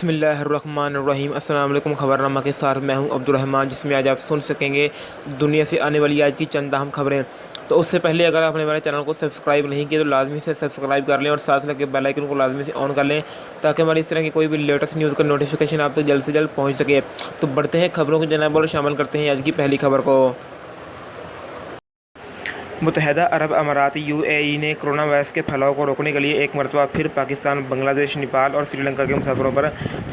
بسم اللہ الرحمن الرحیم۔ السلام علیکم۔ خبرنامہ کے ساتھ میں ہوں عبدالرحمان، جس میں آج آپ سن سکیں گے دنیا سے آنے والی آج کی چند اہم خبریں۔ تو اس سے پہلے اگر آپ نے ہمارے چینل کو سبسکرائب نہیں کیا تو لازمی سے سبسکرائب کر لیں اور ساتھ لگے بیل آئیکن کو لازمی سے آن کر لیں تاکہ ہماری اس طرح کی کوئی بھی لیٹسٹ نیوز کا نوٹیفیکیشن آپ تک جلد سے جلد پہنچ سکے۔ تو بڑھتے ہیں خبروں کی جناب اور شامل کرتے ہیں آج کی پہلی خبر کو۔ متحدہ عرب امارات نے کرونا وائرس کے پھیلاؤ کو روکنے کے لیے ایک مرتبہ پھر پاکستان، بنگلہ دیش، نیپال اور سری لنکا کے مسافروں پر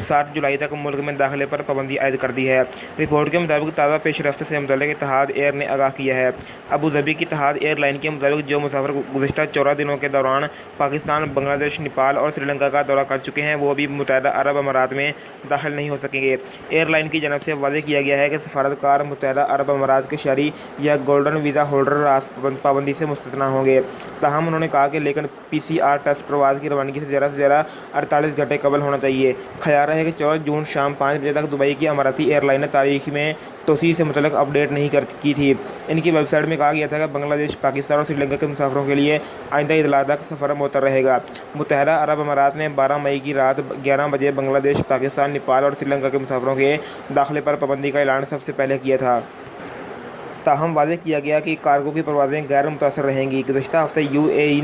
7 جولائی تک ملک میں داخلے پر پابندی عائد کر دی ہے۔ رپورٹ کے مطابق تازہ پیش رفت سے متعلق اتحاد ایئر نے آگاہ کیا ہے۔ ابوظہبی کی اتحاد ایئر لائن کے مطابق جو مسافر گزشتہ 14 دنوں کے دوران پاکستان، بنگلہ دیش، نیپال اور سری لنکا کا دورہ کر چکے ہیں وہ ابھی متحدہ عرب امارات میں داخل نہیں ہو سکیں گے۔ ایئر لائن کی جانب سے واضح کیا گیا ہے کہ سفارتکار متحدہ عرب امارات کے شہری یا گولڈن ویزا ہولڈر پابندی سے مستثنیٰ ہوں گے۔ تاہم انہوں نے کہا کہ لیکن PCR ٹیسٹ پرواز کی روانگی سے زیادہ 48 گھنٹے قبل ہونا چاہیے۔ خیال رہے کہ 14 جون شام 5 بجے تک دبئی کی اماراتی ایئر لائن نے تاریخ میں توسیع سے متعلق اپ ڈیٹ نہیں کی تھی۔ ان کی ویب سائٹ میں کہا گیا تھا کہ بنگلہ دیش، پاکستان اور سری لنکا کے مسافروں کے لیے آئندہ اطلاع تک سفر معطل رہے گا۔ متحدہ عرب امارات نے 12 مئی کی رات 11 بجے بنگلہ دیش، پاکستان، نیپال اور سری لنکا کے مسافروں کے داخلے پر پابندی کا اعلان سب سے پہلے کیا تھا۔ تاہم واضح کیا گیا کہ کارگو کی پروازیں غیر متاثر رہیں گی۔ گزشتہ ہفتے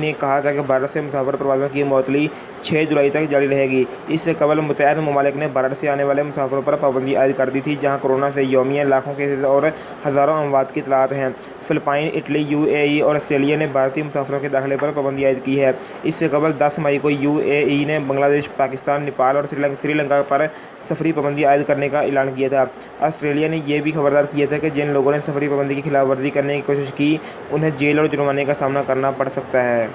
نے کہا تھا کہ بھارت سے مسافر پروازوں کی معطلی 6 جولائی تک جاری رہے گی۔ اس سے قبل متحدہ ممالک نے بھارت سے آنے والے مسافروں پر پابندی عائد کر دی تھی، جہاں کورونا سے یومیہ لاکھوں کیسز اور ہزاروں اموات کی اطلاعات ہیں۔ فلپائن، اٹلی، اور آسٹریلیا نے بھارتی مسافروں کے داخلے پر پابندی عائد کی ہے۔ اس سے قبل 10 مئی کو نے بنگلہ دیش، پاکستان، نیپال اور سری لنکا پر سفری پابندی عائد کرنے کا اعلان کیا تھا۔ آسٹریلیا نے یہ بھی خبردار کیا تھا کہ جن لوگوں نے سفری پابندی کی خلاف ورزی کرنے کی کوشش کی انہیں جیل اور جرمانے کا سامنا کرنا پڑ سکتا ہے۔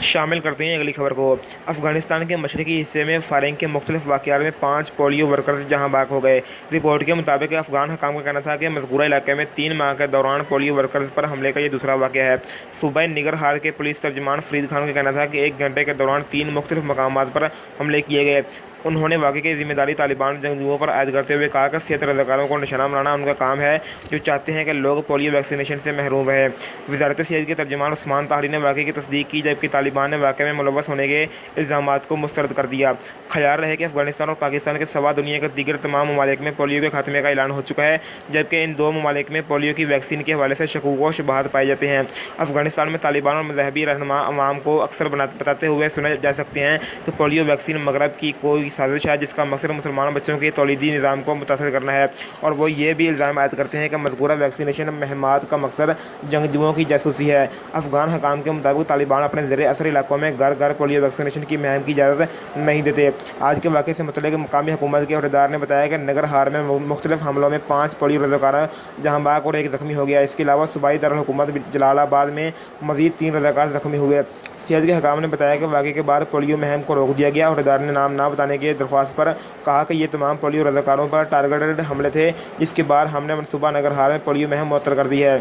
شامل کرتے ہیں اگلی خبر کو۔ افغانستان کے مشرقی حصے میں فائرنگ کے مختلف واقعات میں 5 پولیو ورکرز جہاں بھاگ ہو گئے۔ رپورٹ کے مطابق افغان حکام کا کہنا تھا کہ مذکورہ علاقے میں 3 ماہ کے دوران پولیو ورکرز پر حملے کا یہ دوسرا واقعہ ہے۔ صوبہ ننگرہار کے پولیس ترجمان فرید خان کا کہنا تھا کہ 1 گھنٹے کے دوران 3 مختلف مقامات پر حملے کیے گئے۔ انہوں نے واقعے کی ذمہ داری طالبان جنگجوؤں پر عائد کرتے ہوئے کہا کہ صحت رضاکاروں کو نشانہ بنانا ان کا کام ہے جو چاہتے ہیں کہ لوگ پولیو ویکسینیشن سے محروم رہیں۔ وزارت صحت کے ترجمان عثمان طاہری نے واقعے کی تصدیق کی، جبکہ طالبان نے واقعے میں ملوث ہونے کے الزامات کو مسترد کر دیا۔ خیال رہے کہ افغانستان اور پاکستان کے سوا دنیا کے دیگر تمام ممالک میں پولیو کے خاتمے کا اعلان ہو چکا ہے، جبکہ ان 2 ممالک میں پولیو کی ویکسین کے حوالے سے شکوک و شبہات پائے جاتے ہیں۔ افغانستان میں طالبان اور مذہبی رہنما عوام کو اکثر بتاتے ہوئے سنے جا سکتے ہیں کہ پولیو ویکسین مغرب کی کوئی سازش ہے جس کا مقصد مسلمان بچوں کے تولیدی نظام کو متاثر کرنا ہے، اور وہ یہ بھی الزام عائد کرتے ہیں کہ مذکورہ ویکسینیشن مہمات کا مقصد جنگجوؤں کی جاسوسی ہے۔ افغان حکام کے مطابق طالبان اپنے زیر اثر علاقوں میں گھر گھر پولیو ویکسینیشن کی مہم کی اجازت نہیں دیتے۔ آج کے واقعے سے متعلق مقامی حکومت کے عہدیدار نے بتایا کہ ننگرہار میں مختلف حملوں میں 5 پولیو رضاکار جہاں بھاگ اور 1 زخمی ہو گیا۔ اس کے علاوہ صوبائی دارالحکومت جلال آباد میں مزید 3 رضاکار زخمی ہوئے۔ صحت کے حکام نے بتایا کہ واقعے کے بعد پولیو مہم کو روک دیا گیا۔ عہدیدار نے نام نہ بتانے کی درخواست پر کہا کہ یہ تمام پولیو رضاکاروں پر ٹارگیٹڈ حملے تھے، جس کے بعد ہم نے منصوبہ ننگرہار میں پولیو مہم معطل کر دی ہے۔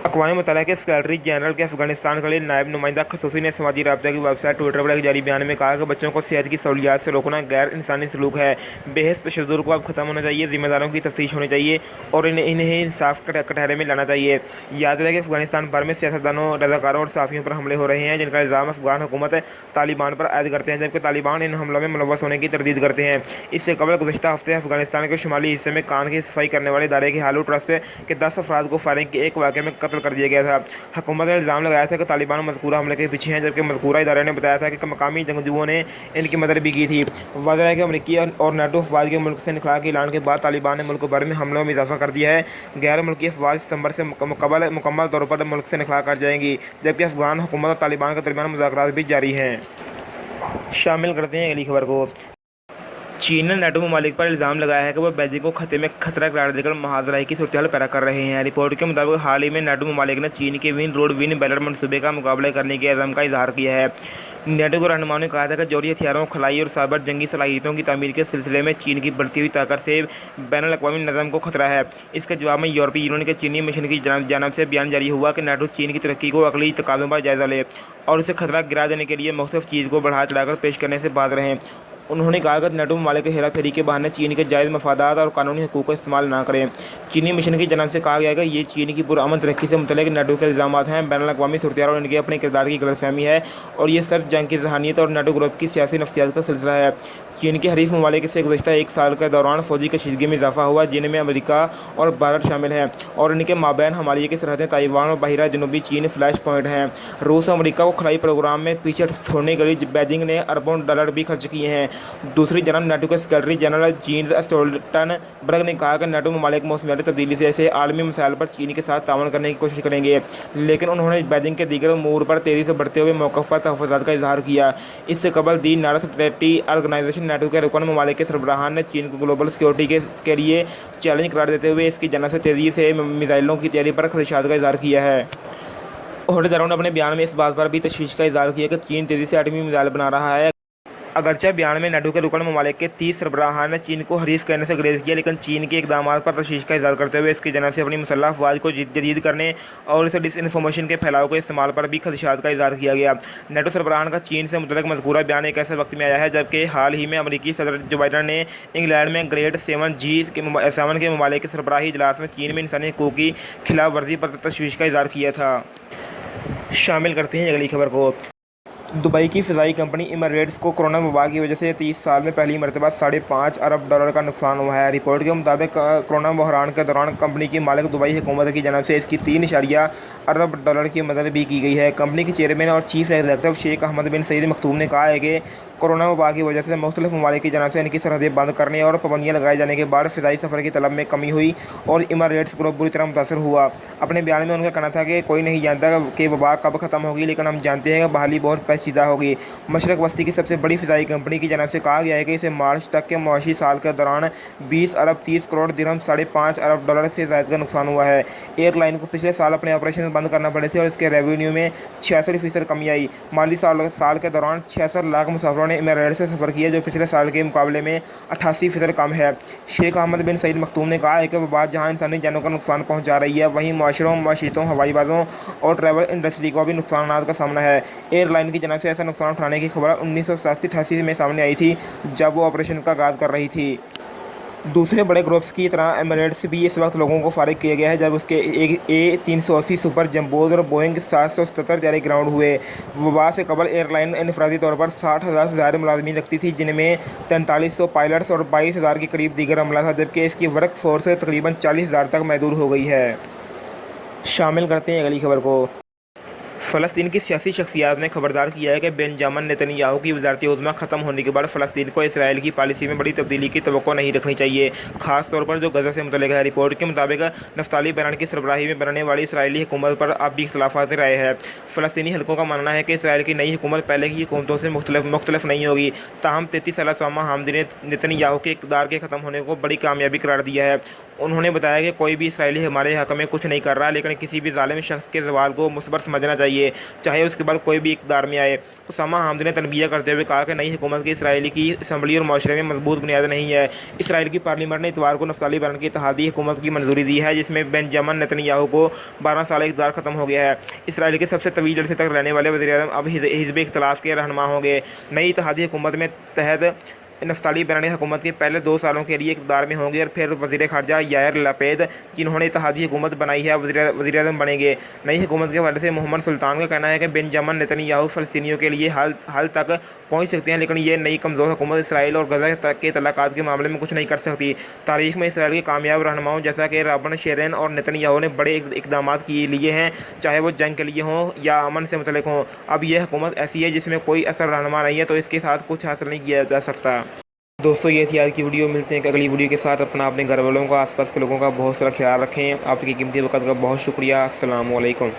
اقوام متحدہ کے سیکریٹری جنرل کے افغانستان کے لیے نائب نمائندہ خصوصی نے سماجی رابطہ کی ویب سائٹ ٹویٹر پر ایک جاری بیان میں کہا کہ بچوں کو صحت کی سہولیات سے روکنا غیر انسانی سلوک ہے۔ بے حس تشدد کو اب ختم ہونا چاہیے، ذمہ داروں کی تفتیش ہونی چاہیے اور انہیں انصاف کٹہرے میں لانا چاہیے۔ یاد رہے کہ افغانستان بھر میں سیاستدانوں، رضاکاروں اور صحافیوں پر حملے ہو رہے ہیں جن کا الزام افغان حکومت طالبان پر عائد کرتے ہیں، جبکہ طالبان ان حملوں میں ملوث ہونے کی تردید کرتے ہیں۔ اس سے قبل گزشتہ ہفتے افغانستان کے شمالی حصے میں کان کی صفائی کرنے والے ادارے کے ہالو ٹرسٹ کے 10 افراد کو فائرنگ کے ایک واقعے میں قتل کر دیا گیا تھا۔ حکومت نے الزام لگایا تھا کہ طالبان مذکورہ حملے کے پیچھے ہیں، جبکہ مذکورہ ادارے نے بتایا تھا کہ مقامی جنگجوؤں نے ان کی مدد بھی کی تھی۔ واضح ہے کہ امریکی اور نیٹو افواج کے ملک سے انخلاء کے اعلان کے بعد طالبان نے ملک بھر میں حملوں میں اضافہ کر دیا ہے۔ غیر ملکی افواج ستمبر سے مکمل طور پر ملک سے انخلاء کر جائیں گی، جبکہ افغان حکومت اور طالبان کے درمیان مذاکرات بھی جاری ہیں۔ شامل کرتے ہیں اگلی خبر کو۔ چین نے نیٹو ممالک پر الزام لگایا ہے کہ وہ بیجنگ کو خطے میں خطرہ قرار دے کر محاذ راہی کی صورتحال پیدا کر رہے ہیں۔ رپورٹ کے مطابق حال ہی میں نیٹو ممالک نے چین کے ون روڈ ون بیلٹ منصوبے کا مقابلہ کرنے کے عزم کا اظہار کیا ہے۔ نیٹو کے رہنماؤں نے کہا تھا کہ جوہری ہتھیاروں، خلائی اور سائبر جنگی صلاحیتوں کی تعمیر کے سلسلے میں چین کی بڑھتی ہوئی طاقت سے بین الاقوامی نظم کو خطرہ ہے۔ اس کے جواب میں یورپی یونین کے چینی مشن کی جانب سے بیان جاری ہوا کہ نیٹو چین کی ترقی کو عقلی تقاضوں پر جائزہ لے اور اسے خطرہ گرا دینے کے لیے مختلف چیز کو بڑھا چڑھا کر پیش کرنے سے باز رہیں۔ انہوں نے کہا کہ نیٹو ممالک ہیرا پھیری کے بہانے چین کے جائز مفادات اور قانونی حقوق کا استعمال نہ کریں۔ چینی مشن کی جانب سے کہا گیا کہ یہ چین کی پرامن ترقی سے متعلق نیٹو کے الزامات ہیں، بین الاقوامی صورتحال اور ان کے اپنے کردار کی غلط فہمی ہے، اور یہ صرف جنگ کی ذہانت اور نیٹو گروپ کی سیاسی نفسیات کا سلسلہ ہے۔ چین کے حریف ممالک سے گزشتہ ایک سال کے دوران فوجی کشیدگی میں اضافہ ہوا، جن میں امریکہ اور بھارت شامل ہیں، اور ان کے مابین ہمالیہ کی سرحدیں تائیوان اور بحیرہ جنوبی چین فلیش پوائنٹ ہیں۔ روس اور امریکہ کو خلائی پروگرام میں پیچھے چھوڑنے کے لیے بیجنگ نے اربوں ڈالر بھی خرچ کیے ہیں۔ دوسری جانب نیٹو کے سیکریٹری جنرل جینز اسٹولٹنبرگ نے کہا کہ نیٹو ممالک موسمیاتی تبدیلی سے ایسے عالمی مسائل پر چین کے ساتھ تعاون کرنے کی کوشش کریں گے، لیکن انہوں نے بیجنگ کے دیگر امور پر تیزی سے بڑھتے ہوئے موقف پر تحفظات کا اظہار کیا۔ اس سے قبل دی نارتھ ٹریٹی آرگنائزیشن نیٹو کے رکن ممالک کے سربراہان نے چین کو گلوبل سیکیورٹی کے لیے چیلنج قرار دیتے ہوئے اس کی جانب سے تیزی سے میزائلوں کی تیاری پر خدشات کا اظہار کیا ہے۔ عہدیداروں نے اپنے بیان میں اس بات پر بھی تشویش کا اظہار کیا کہ چین تیزی سے ایٹمی میزائل بنا رہا ہے۔ اگرچہ بیان میں نیٹو کے رکن ممالک کے 30 سربراہان نے چین کو حریف کہنے سے گریز کیا، لیکن چین کے اقدامات پر تشویش کا اظہار کرتے ہوئے اس کی جانب سے اپنی مسلح افواج کو جدید کرنے اور اسے ڈس انفارمیشن کے پھیلاؤ کے استعمال پر بھی خدشات کا اظہار کیا گیا۔ نیٹو سربراہان کا چین سے متعلق مذکورہ بیان ایک ایسے وقت میں آیا ہے جبکہ حال ہی میں امریکی صدر جو بائیڈن نے انگلینڈ میں گریڈ 7 کے ممالک کے سربراہی اجلاس میں چین میں انسانی حقوق کی خلاف ورزی پر تشویش کا اظہار کیا تھا۔ شامل کرتے ہیں اگلی خبر کو۔ دبئی کی فضائی کمپنی ایمریٹس کو کورونا وبا کی وجہ سے 30 سال میں پہلی مرتبہ $5.5 ارب کا نقصان ہوا ہے۔ رپورٹ کے مطابق کورونا بحران کے دوران کمپنی کی مالک دبئی حکومت کی جانب سے اس کی $3.0 ارب کی مدد بھی کی گئی ہے۔ کمپنی کے چیئرمین اور چیف ایگزیکٹو شیخ احمد بن سعید مختوم نے کہا ہے کہ کورونا وبا کی وجہ سے مختلف ممالک کی جانب سے ان کی سرحدیں بند کرنے اور پابندیاں لگائے جانے کے بعد فضائی سفر کی طلب میں کمی ہوئی اور ایمریٹس گروپ بری طرح متاثر ہوا۔ اپنے بیان میں ان کا کہنا تھا کہ کوئی نہیں جانتا کہ وبا کب ختم ہوگی، لیکن ہم جانتے ہیں کہ بحالی بہت پیچیدہ ہوگی۔ مشرق وسطی کی سب سے بڑی فضائی کمپنی کی جانب سے کہا گیا ہے کہ اسے مارچ تک کے معاشی سال کے دوران 20 ارب 30 کروڑ درہم $5.5 ارب سے زائد کا نقصان ہوا ہے۔ ایئر لائن کو پچھلے سال اپنے آپریشن بند کرنا پڑے تھے اور اس کے ریونیو میں 66% کمی آئی۔ مالی سال کے دوران 66 لاکھ مسافروں نے ایمریٹس سے سفر کیا، جو پچھلے سال کے مقابلے میں 88% کم ہے۔ شیخ احمد بن سعید مختوم نے کہا ہے کہ وبا جہاں انسانی جانوں کا نقصان پہنچا رہی ہے، وہیں معاشروں، معیشتوں، ہوائی بازوں اور ٹریول انڈسٹری کو بھی نقصانات کا سامنا ہے۔ ایئر لائن کی جانب سے ایسا نقصان اٹھانے کی خبر 1987-88 میں سامنے آئی تھی جب وہ آپریشن کا آغاز کر رہی تھی۔ دوسرے بڑے گروپس کی طرح ایمریٹس بھی اس وقت لوگوں کو فارغ کیا گیا ہے جب اس کے A380 سپر جمبوز اور بوئنگ 777 طیارے گراؤنڈ ہوئے۔ وبا سے قبل ایئر لائن انفرادی طور پر 60,000 سے زائد ملازمین رکھتی تھی، جن میں 4300 پائلٹس اور 22,000 کے قریب دیگر عملہ تھا، جبکہ اس کی ورک فورس تقریباً 40,000 تک محدود ہو گئی ہے۔ شامل کرتے ہیں اگلی خبر کو۔ فلسطین کی سیاسی شخصیات نے خبردار کیا ہے کہ بنجامن نتن یاہو کی وزارت عظمیٰ ختم ہونے کے بعد فلسطین کو اسرائیل کی پالیسی میں بڑی تبدیلی کی توقع نہیں رکھنی چاہیے، خاص طور پر جو غزہ سے متعلق ہے۔ رپورٹ کے مطابق نفتالی بینٹ کی سربراہی میں بننے والی اسرائیلی حکومت پر اب بھی اختلافات رائے ہے۔ فلسطینی حلقوں کا ماننا ہے کہ اسرائیل کی نئی حکومت پہلے کی حکومتوں سے مختلف نہیں ہوگی، تاہم 33 سالہ سوما حامدی نے نتن یاہو کے اقتدار کے ختم ہونے کو بڑی کامیابی قرار دیا ہے۔ انہوں نے بتایا کہ کوئی بھی اسرائیلی ہمارے حق میں کچھ نہیں کر رہا، لیکن کسی بھی ظالم شخص کے زوال کو مثبت سمجھنا چاہیے، چاہے اس کے بعد کوئی بھی اقتدار میں آئے۔ اسامہ حامدی نے تنبیہ کرتے ہوئے کہا کہ نئی حکومت کی اسرائیل کی اسمبلی اور معاشرے میں مضبوط بنیاد نہیں ہے۔ اسرائیل کی پارلیمنٹ نے اتوار کو نفتالی بینٹ کی اتحادی حکومت کی منظوری دی ہے، جس میں بنجامن نتن یاہو کو 12 سال اقتدار ختم ہو گیا ہے۔ اسرائیل کے سب سے طویل عرصے تک رہنے والے وزیر اعظم اب حزب اختلاف کے رہنما ہوں گے۔ نئی اتحادی حکومت میں تحت نفتالی بینٹ حکومت کے پہلے 2 سالوں کے لیے اقتدار میں ہوں گے اور پھر وزیر خارجہ یائر لپید، جنہوں نے اتحادی حکومت بنائی ہے، وزیر اعظم بنیں گے۔ نئی حکومت کے حوالے سے محمد سلطان کا کہنا ہے کہ بنجامن نتن یاہو فلسطینیوں کے لیے حل تک پہنچ سکتے ہیں، لیکن یہ نئی کمزور حکومت اسرائیل اور غزہ کے تعلقات کے معاملے میں کچھ نہیں کر سکتی۔ تاریخ میں اسرائیل کے کامیاب رہنماؤں جیسا کہ رابن شیرن اور نتن یاہو نے بڑے اقدامات لیے ہیں، چاہے وہ جنگ کے لیے ہوں یا امن سے متعلق ہوں۔ اب یہ حکومت ایسی ہے جس میں کوئی اثر رہنما نہیں ہے، تو اس کے ساتھ کچھ حاصل نہیں کیا جا سکتا۔ دوستو یہ تھی آج کی ویڈیو، ملتے ہیں کہ اگلی ویڈیو کے ساتھ۔ اپنے گھر والوں کا، آس پاس کے لوگوں کا بہت سارا خیال رکھیں۔ آپ کی قیمتی وقت کا بہت شکریہ۔ السلام علیکم۔